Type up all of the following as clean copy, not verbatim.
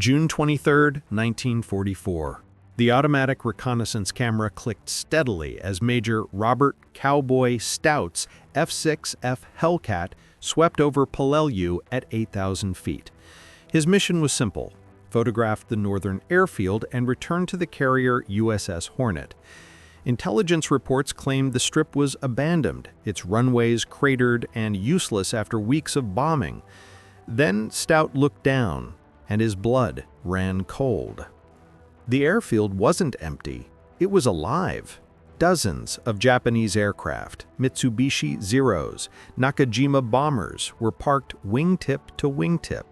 June 23, 1944. The automatic reconnaissance camera clicked steadily as Major Robert "Cowboy" Stout's F-6F Hellcat swept over Peleliu at 8,000 feet. His mission was simple: photograph the northern airfield and return to the carrier USS Hornet. Intelligence reports claimed the strip was abandoned, its runways cratered and useless after weeks of bombing. Then Stout looked down, and his blood ran cold. The airfield wasn't empty, it was alive. Dozens of Japanese aircraft, Mitsubishi Zeros, Nakajima bombers, were parked wingtip to wingtip.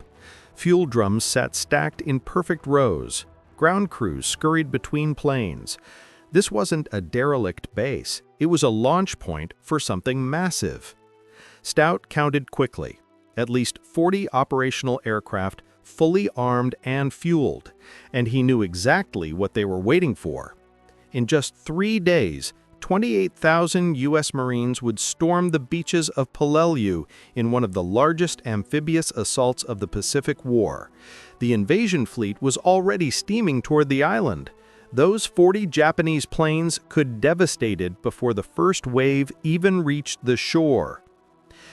Fuel drums sat stacked in perfect rows. Ground crews scurried between planes. This wasn't a derelict base, it was a launch point for something massive. Stout counted quickly. At least 40 operational aircraft, fully armed and fueled, and he knew exactly what they were waiting for. In just 3 days, 28,000 U.S. Marines would storm the beaches of Peleliu in one of the largest amphibious assaults of the Pacific War. The invasion fleet was already steaming toward the island. Those 40 Japanese planes could devastate it before the first wave even reached the shore.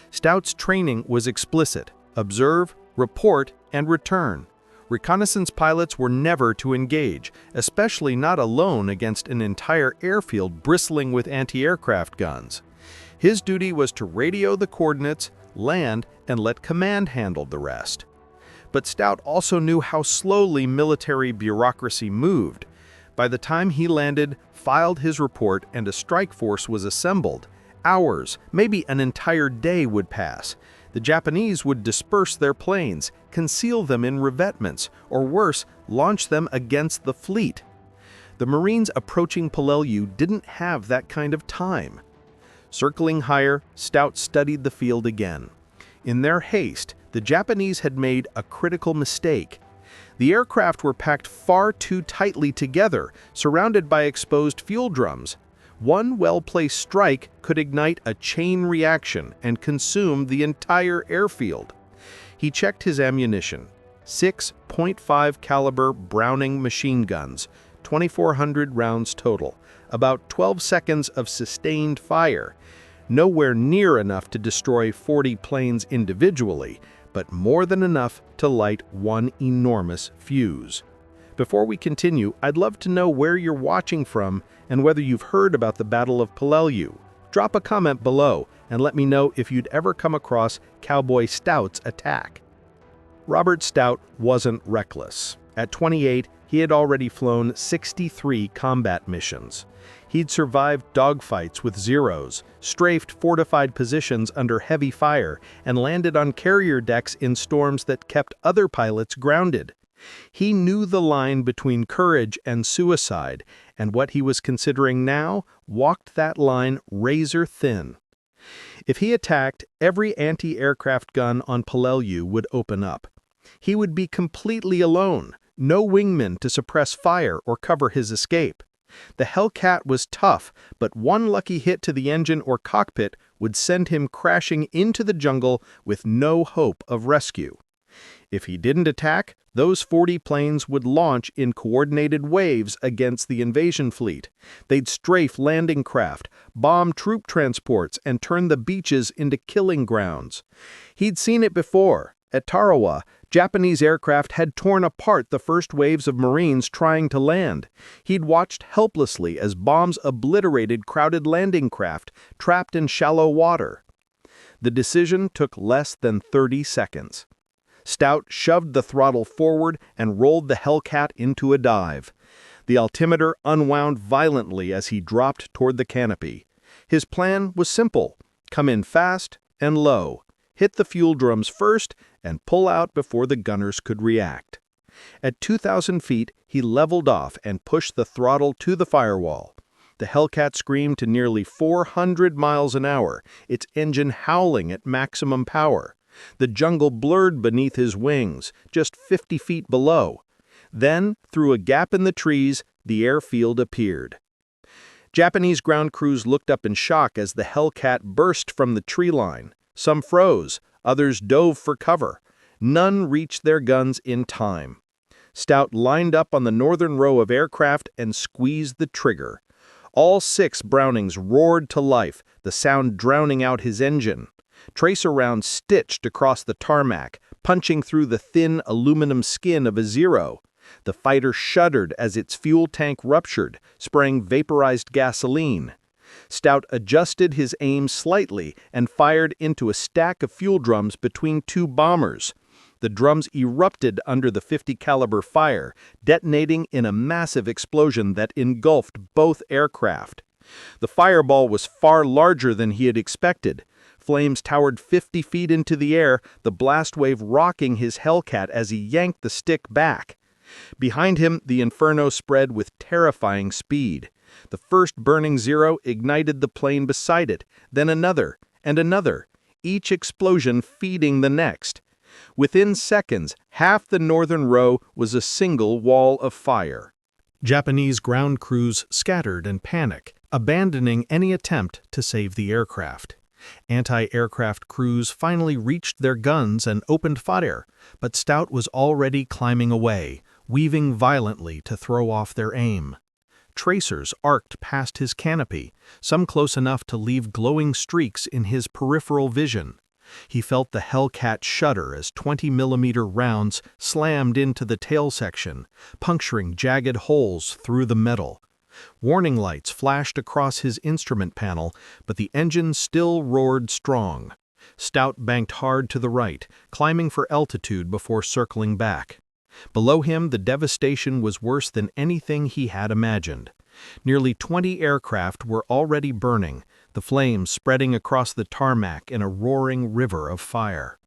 Stout's training was explicit: observe, report, and return. Reconnaissance pilots were never to engage, especially not alone against an entire airfield bristling with anti-aircraft guns. His duty was to radio the coordinates, land, and let command handle the rest. But Stout also knew how slowly military bureaucracy moved. By the time he landed, filed his report, and a strike force was assembled, hours, maybe an entire day would pass. The Japanese would disperse their planes, conceal them in revetments, or worse, launch them against the fleet. The Marines approaching Peleliu didn't have that kind of time. Circling higher, Stout studied the field again. In their haste, the Japanese had made a critical mistake. The aircraft were packed far too tightly together, surrounded by exposed fuel drums. One well-placed strike could ignite a chain reaction and consume the entire airfield. He checked his ammunition: 6 .5 caliber Browning machine guns, 2,400 rounds total, about 12 seconds of sustained fire. Nowhere near enough to destroy 40 planes individually, but more than enough to light one enormous fuse. Before we continue, I'd love to know where you're watching from and whether you've heard about the Battle of Peleliu. Drop a comment below and let me know if you'd ever come across Cowboy Stout's attack. Robert Stout wasn't reckless. At 28, he had already flown 63 combat missions. He'd survived dogfights with Zeros, strafed fortified positions under heavy fire, and landed on carrier decks in storms that kept other pilots grounded. He knew the line between courage and suicide, and what he was considering now walked that line razor thin. If he attacked, every anti-aircraft gun on Peleliu would open up. He would be completely alone, no wingmen to suppress fire or cover his escape. The Hellcat was tough, but one lucky hit to the engine or cockpit would send him crashing into the jungle with no hope of rescue. If he didn't attack, those 40 planes would launch in coordinated waves against the invasion fleet. They'd strafe landing craft, bomb troop transports, and turn the beaches into killing grounds. He'd seen it before. At Tarawa, Japanese aircraft had torn apart the first waves of Marines trying to land. He'd watched helplessly as bombs obliterated crowded landing craft trapped in shallow water. The decision took less than 30 seconds. Stout shoved the throttle forward and rolled the Hellcat into a dive. The altimeter unwound violently as he dropped toward the canopy. His plan was simple: come in fast and low, hit the fuel drums first, and pull out before the gunners could react. At 2,000 feet, he leveled off and pushed the throttle to the firewall. The Hellcat screamed to nearly 400 miles an hour, its engine howling at maximum power. The jungle blurred beneath his wings, just 50 feet below. Then, through a gap in the trees, the airfield appeared. Japanese ground crews looked up in shock as the Hellcat burst from the tree line. Some froze, others dove for cover. None reached their guns in time. Stout lined up on the northern row of aircraft and squeezed the trigger. All 6 Brownings roared to life, the sound drowning out his engine. Tracer rounds stitched across the tarmac, punching through the thin aluminum skin of a Zero. The fighter shuddered as its fuel tank ruptured, spraying vaporized gasoline. Stout adjusted his aim slightly and fired into a stack of fuel drums between 2 bombers. The drums erupted under the .50 caliber fire, detonating in a massive explosion that engulfed both aircraft. The fireball was far larger than he had expected. Flames towered 50 feet into the air, the blast wave rocking his Hellcat as he yanked the stick back. Behind him, the inferno spread with terrifying speed. The first burning Zero ignited the plane beside it, then another and another, each explosion feeding the next. Within seconds, half the northern row was a single wall of fire. Japanese ground crews scattered in panic, abandoning any attempt to save the aircraft. Anti-aircraft crews finally reached their guns and opened fire, but Stout was already climbing away, weaving violently to throw off their aim. Tracers arced past his canopy, some close enough to leave glowing streaks in his peripheral vision. He felt the Hellcat shudder as 20-millimeter rounds slammed into the tail section, puncturing jagged holes through the metal. Warning lights flashed across his instrument panel, but the engine still roared strong. Stout banked hard to the right, climbing for altitude before circling back. Below him, the devastation was worse than anything he had imagined. Nearly 20 aircraft were already burning, the flames spreading across the tarmac in a roaring river of fire.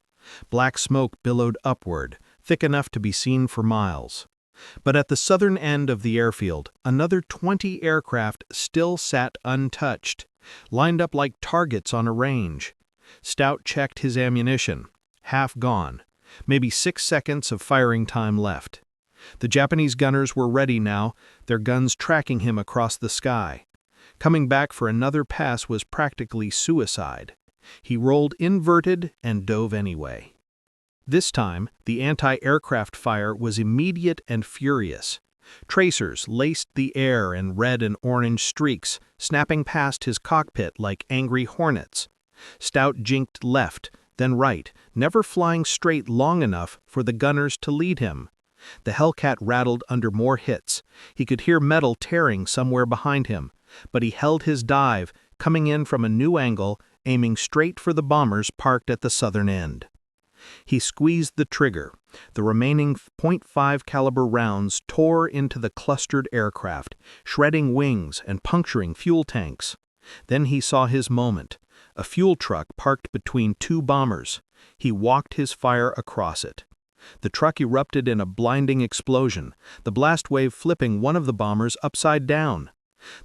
Black smoke billowed upward, thick enough to be seen for miles. But at the southern end of the airfield, another 20 aircraft still sat untouched, lined up like targets on a range. Stout checked his ammunition. Half gone. Maybe 6 seconds of firing time left. The Japanese gunners were ready now, their guns tracking him across the sky. Coming back for another pass was practically suicide. He rolled inverted and dove anyway. This time, the anti-aircraft fire was immediate and furious. Tracers laced the air in red and orange streaks, snapping past his cockpit like angry hornets. Stout jinked left, then right, never flying straight long enough for the gunners to lead him. The Hellcat rattled under more hits. He could hear metal tearing somewhere behind him, but he held his dive, coming in from a new angle, aiming straight for the bombers parked at the southern end. He squeezed the trigger. The remaining .50 caliber rounds tore into the clustered aircraft, shredding wings and puncturing fuel tanks. Then he saw his moment. A fuel truck parked between 2 bombers. He walked his fire across it. The truck erupted in a blinding explosion, the blast wave flipping one of the bombers upside down.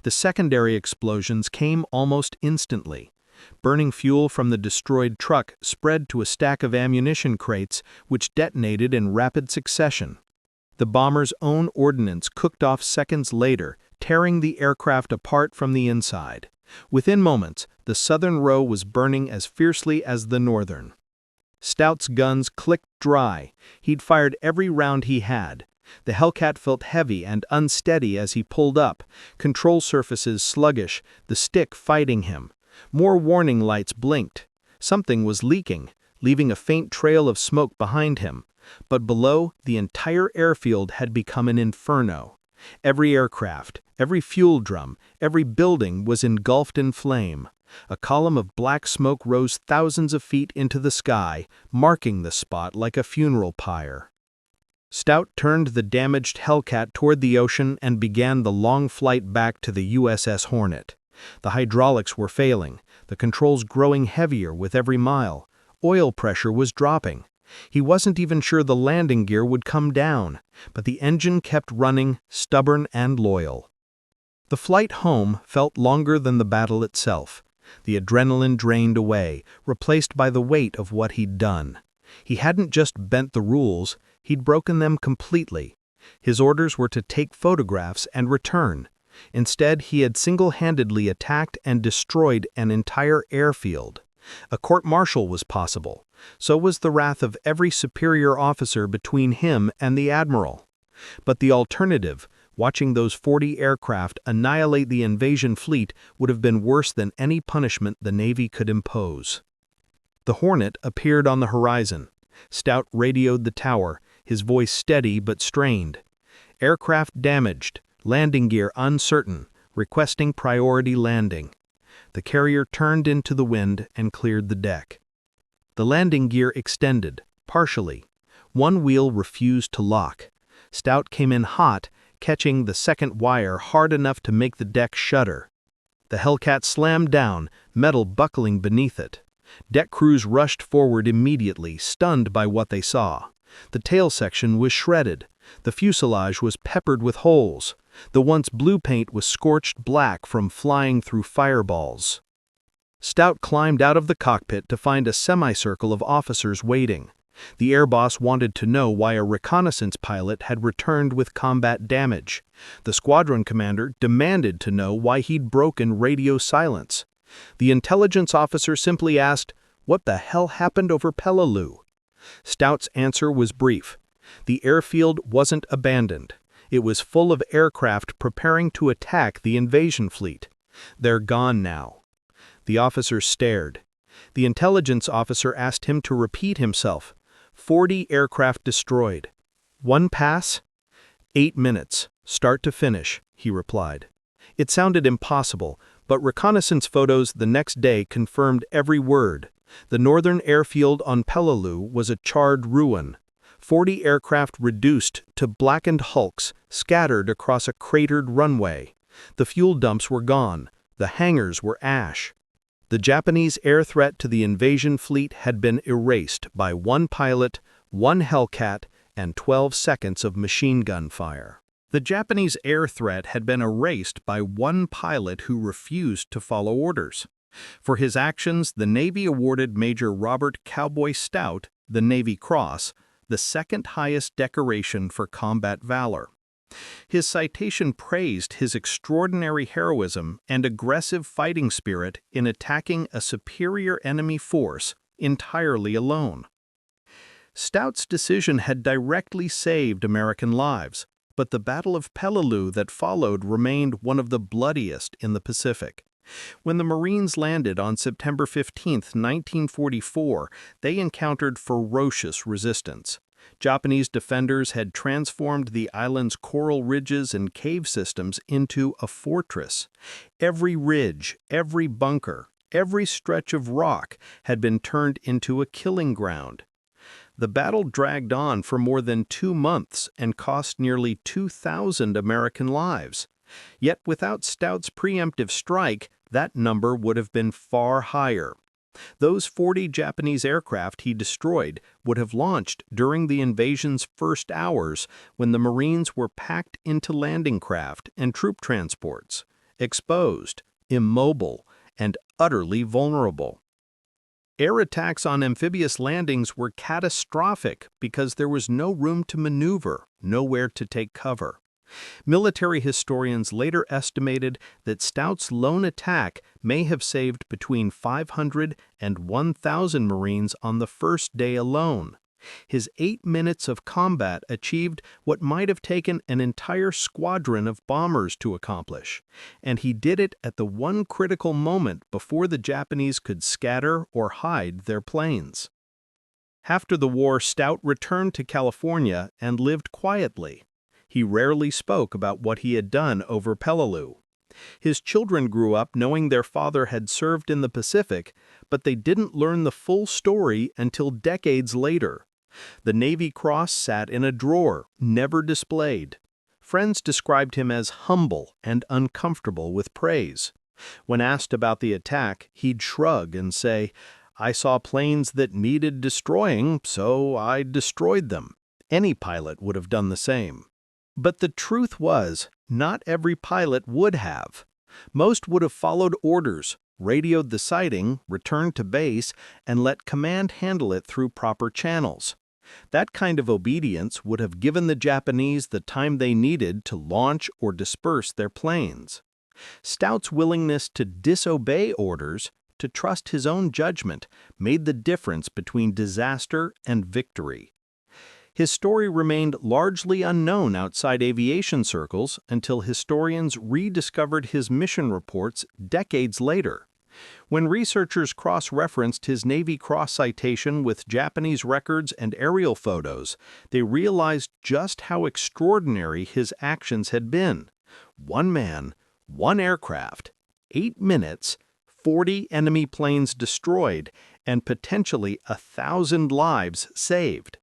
The secondary explosions came almost instantly. Burning fuel from the destroyed truck spread to a stack of ammunition crates, which detonated in rapid succession. The bomber's own ordnance cooked off seconds later, tearing the aircraft apart from the inside. Within moments, the southern row was burning as fiercely as the northern. Stout's guns clicked dry. He'd fired every round he had. The Hellcat felt heavy and unsteady as he pulled up, control surfaces sluggish, the stick fighting him. More warning lights blinked. Something was leaking, leaving a faint trail of smoke behind him. But below, the entire airfield had become an inferno. Every aircraft, every fuel drum, every building was engulfed in flame. A column of black smoke rose thousands of feet into the sky, marking the spot like a funeral pyre. Stout turned the damaged Hellcat toward the ocean and began the long flight back to the USS Hornet. The hydraulics were failing, the controls growing heavier with every mile. Oil pressure was dropping. He wasn't even sure the landing gear would come down, but the engine kept running, stubborn and loyal. The flight home felt longer than the battle itself. The adrenaline drained away, replaced by the weight of what he'd done. He hadn't just bent the rules, he'd broken them completely. His orders were to take photographs and return. Instead, he had single-handedly attacked and destroyed an entire airfield. A court-martial was possible. So was the wrath of every superior officer between him and the admiral. But the alternative, watching those 40 aircraft annihilate the invasion fleet, would have been worse than any punishment the Navy could impose. The Hornet appeared on the horizon. Stout radioed the tower, his voice steady but strained. Aircraft damaged, landing gear uncertain, requesting priority landing. The carrier turned into the wind and cleared the deck. The landing gear extended, partially. One wheel refused to lock. Stout came in hot, catching the second wire hard enough to make the deck shudder. The Hellcat slammed down, metal buckling beneath it. Deck crews rushed forward immediately, stunned by what they saw. The tail section was shredded. The fuselage was peppered with holes. The once blue paint was scorched black from flying through fireballs. Stout climbed out of the cockpit to find a semicircle of officers waiting. The air boss wanted to know why a reconnaissance pilot had returned with combat damage. The squadron commander demanded to know why he'd broken radio silence. The intelligence officer simply asked, "What the hell happened over Peleliu?" Stout's answer was brief. The airfield wasn't abandoned. It was full of aircraft preparing to attack the invasion fleet. They're gone now. The officer stared. The intelligence officer asked him to repeat himself. 40 aircraft destroyed. One pass? 8 minutes, start to finish, he replied. It sounded impossible, but reconnaissance photos the next day confirmed every word. The northern airfield on Peleliu was a charred ruin. 40 aircraft reduced to blackened hulks scattered across a cratered runway. The fuel dumps were gone. The hangars were ash. The Japanese air threat to the invasion fleet had been erased by one pilot, one Hellcat, and 12 seconds of machine gun fire. The Japanese air threat had been erased by one pilot who refused to follow orders. For his actions, the Navy awarded Major Robert Cowboy Stout the Navy Cross, the second highest decoration for combat valor. His citation praised his extraordinary heroism and aggressive fighting spirit in attacking a superior enemy force entirely alone. Stout's decision had directly saved American lives, but the Battle of Peleliu that followed remained one of the bloodiest in the Pacific. When the Marines landed on September 15, 1944, they encountered ferocious resistance. Japanese defenders had transformed the island's coral ridges and cave systems into a fortress. Every ridge, every bunker, every stretch of rock had been turned into a killing ground. The battle dragged on for more than 2 months and cost nearly 2,000 American lives. Yet without Stout's preemptive strike, that number would have been far higher. Those 40 Japanese aircraft he destroyed would have launched during the invasion's first hours when the Marines were packed into landing craft and troop transports, exposed, immobile, and utterly vulnerable. Air attacks on amphibious landings were catastrophic because there was no room to maneuver, nowhere to take cover. Military historians later estimated that Stout's lone attack may have saved between 500 and 1,000 Marines on the first day alone. His 8 minutes of combat achieved what might have taken an entire squadron of bombers to accomplish, and he did it at the one critical moment before the Japanese could scatter or hide their planes. After the war, Stout returned to California and lived quietly. He rarely spoke about what he had done over Peleliu. His children grew up knowing their father had served in the Pacific, but they didn't learn the full story until decades later. The Navy Cross sat in a drawer, never displayed. Friends described him as humble and uncomfortable with praise. When asked about the attack, he'd shrug and say, "I saw planes that needed destroying, so I destroyed them." Any pilot would have done the same. But the truth was, not every pilot would have. Most would have followed orders, radioed the sighting, returned to base, and let command handle it through proper channels. That kind of obedience would have given the Japanese the time they needed to launch or disperse their planes. Stout's willingness to disobey orders, to trust his own judgment, made the difference between disaster and victory. His story remained largely unknown outside aviation circles until historians rediscovered his mission reports decades later. When researchers cross-referenced his Navy Cross citation with Japanese records and aerial photos, they realized just how extraordinary his actions had been. One man, one aircraft, 8 minutes, 40 enemy planes destroyed, and potentially 1,000 lives saved.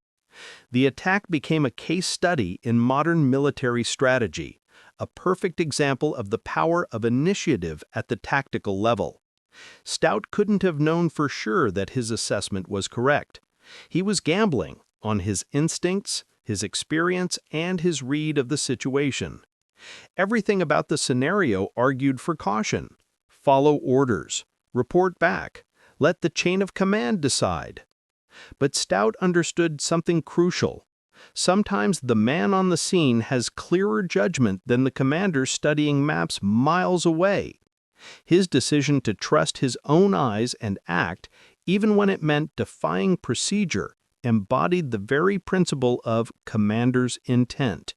The attack became a case study in modern military strategy, a perfect example of the power of initiative at the tactical level. Stout couldn't have known for sure that his assessment was correct. He was gambling on his instincts, his experience, and his read of the situation. Everything about the scenario argued for caution. Follow orders. Report back. Let the chain of command decide. But Stout understood something crucial. Sometimes the man on the scene has clearer judgment than the commander studying maps miles away. His decision to trust his own eyes and act, even when it meant defying procedure, embodied the very principle of commander's intent.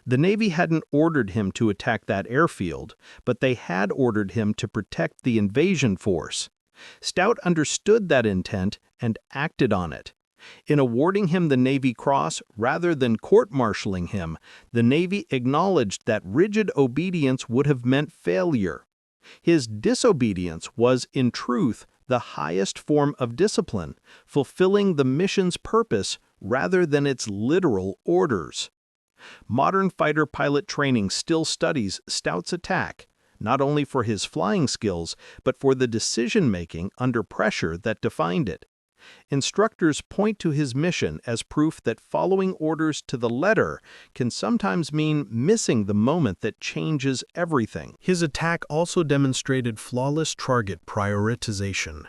The Navy hadn't ordered him to attack that airfield, but they had ordered him to protect the invasion force. Stout understood that intent and acted on it. In awarding him the Navy Cross rather than court-martialing him, the Navy acknowledged that rigid obedience would have meant failure. His disobedience was, in truth, the highest form of discipline, fulfilling the mission's purpose rather than its literal orders. Modern fighter pilot training still studies Stout's attack, not only for his flying skills, but for the decision-making under pressure that defined it. Instructors point to his mission as proof that following orders to the letter can sometimes mean missing the moment that changes everything. His attack also demonstrated flawless target prioritization.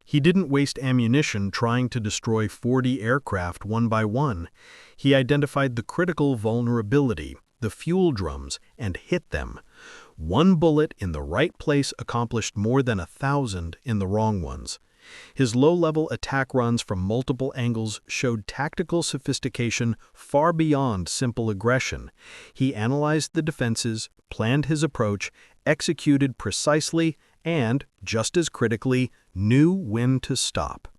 He didn't waste ammunition trying to destroy 40 aircraft one by one. He identified the critical vulnerability, the fuel drums, and hit them. One bullet in the right place accomplished more than 1,000 in the wrong ones. His low-level attack runs from multiple angles showed tactical sophistication far beyond simple aggression. He analyzed the defenses, planned his approach, executed precisely, and, just as critically, knew when to stop.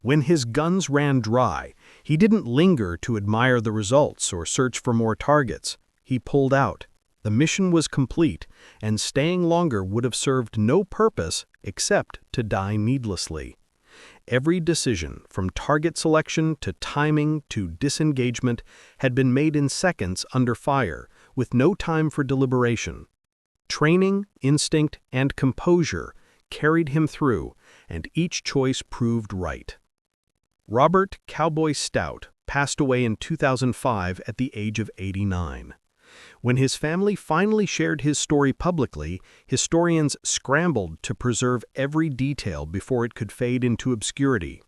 When his guns ran dry, he didn't linger to admire the results or search for more targets. He pulled out. The mission was complete, and staying longer would have served no purpose except to die needlessly. Every decision, from target selection to timing to disengagement, had been made in seconds under fire, with no time for deliberation. Training, instinct, and composure carried him through, and each choice proved right. Robert "Cowboy" Stout passed away in 2005 at the age of 89. When his family finally shared his story publicly, historians scrambled to preserve every detail before it could fade into obscurity.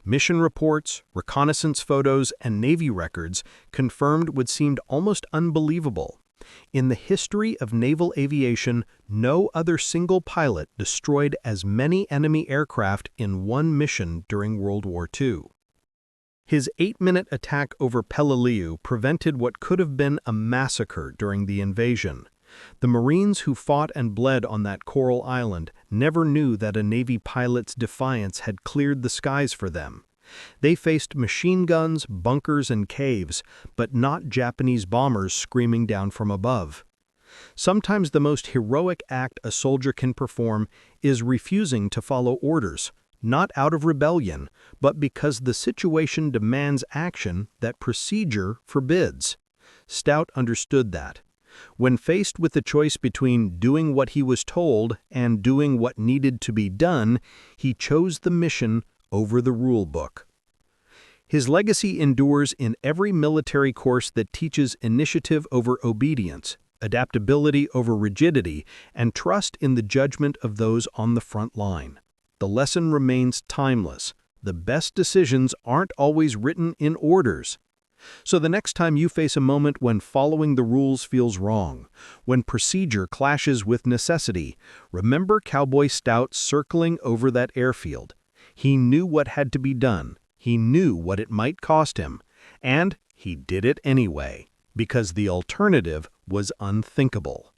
Mission reports, reconnaissance photos, and Navy records confirmed what seemed almost unbelievable. In the history of naval aviation, no other single pilot destroyed as many enemy aircraft in one mission during World War II. His 8-minute attack over Peleliu prevented what could have been a massacre during the invasion. The Marines who fought and bled on that coral island never knew that a Navy pilot's defiance had cleared the skies for them. They faced machine guns, bunkers, and caves, but not Japanese bombers screaming down from above. Sometimes the most heroic act a soldier can perform is refusing to follow orders, not out of rebellion, but because the situation demands action that procedure forbids. Stout understood that. When faced with the choice between doing what he was told and doing what needed to be done, he chose the mission over the rule book. His legacy endures in every military course that teaches initiative over obedience, adaptability over rigidity, and trust in the judgment of those on the front line. The lesson remains timeless. The best decisions aren't always written in orders. So the next time you face a moment when following the rules feels wrong, when procedure clashes with necessity, remember Cowboy Stout circling over that airfield. He knew what had to be done. He knew what it might cost him. And He did it anyway, because the alternative was unthinkable.